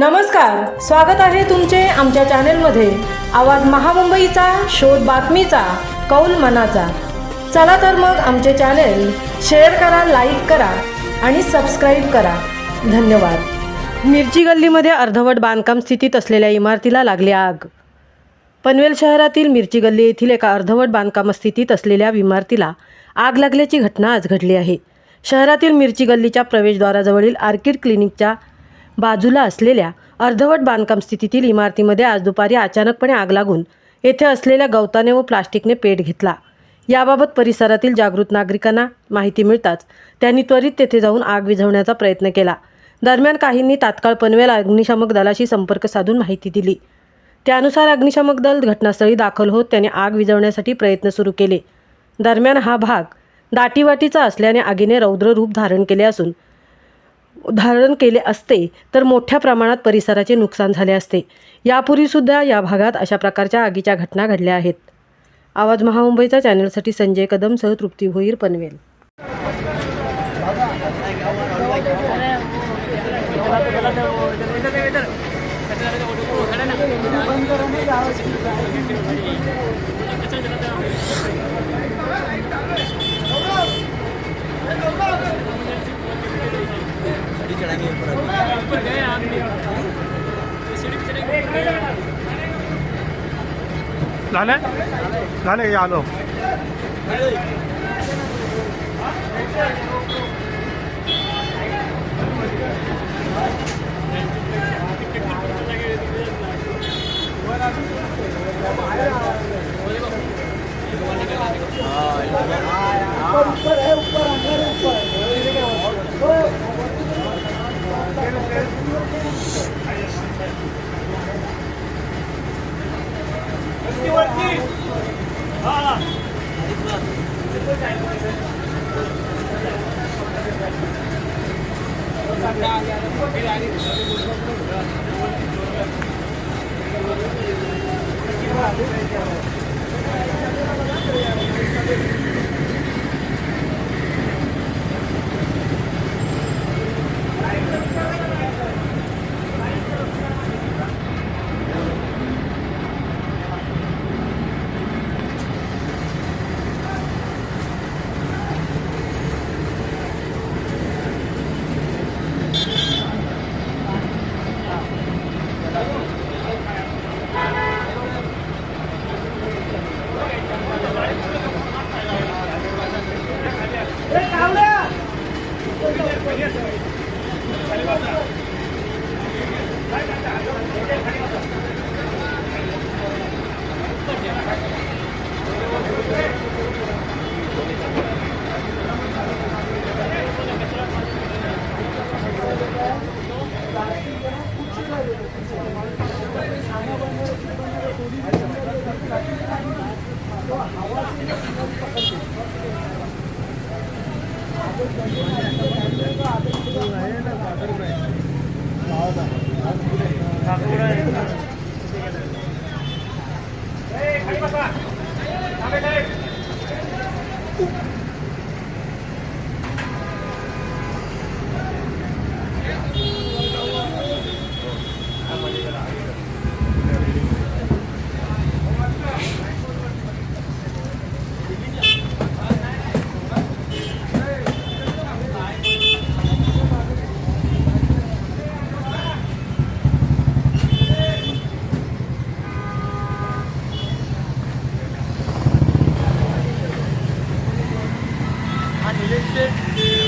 नमस्कार, स्वागत आहे तुमचे आमच्या चॅनेलमध्ये। आवाज महामुंबईचा, शोध बातमीचा, कौल मनाचा। चला तर मग आमचे चॅनेल शेअर करा, लाईक करा आणि सबस्क्राईब करा। धन्यवाद। मिरची गल्लीमध्ये अर्धवट बांधकाम स्थितीत असलेल्या इमारतीला लागली आग। पनवेल शहरातील मिरची गल्ली येथील एका अर्धवट बांधकाम स्थितीत असलेल्या इमारतीला आग लागल्याची घटना आज घडली आहे। शहरातील मिरची गल्लीच्या प्रवेशद्वाराजवळील आर्किड क्लिनिकच्या बाजूला असलेल्या अर्धवट बांधकाम स्थितीतील इमारतीमध्ये आज दुपारी अचानकपणे आग लागून येथे असलेल्या गवताने व प्लास्टिकने पेट घेतला। याबाबत परिसरातील जागृत नागरिकांना माहिती मिळताच त्यांनी त्वरित तेथे जाऊन आग विझवण्याचा प्रयत्न केला। दरम्यान काहींनी तात्काळ पनवेल अग्निशामक दलाशी संपर्क साधून माहिती दिली। त्यानुसार अग्निशामक दल घटनास्थळी दाखल होत त्याने आग विझवण्यासाठी प्रयत्न सुरू केले। दरम्यान हा भाग दाटीवाटीचा असल्याने आगीने रौद्र रूप धारण केले असते तर मोठ्या प्रमाणात परिसराचे नुकसान झाले असते। यापूर्वी सुद्धा या भागात अशा प्रकारच्या आगीच्या घटना घडल्या आहेत। आवाज महामुंबईचा चॅनलसाठी संजय कदम सह तृप्ती भोईर, पनवेल। झाले आलो। निलेश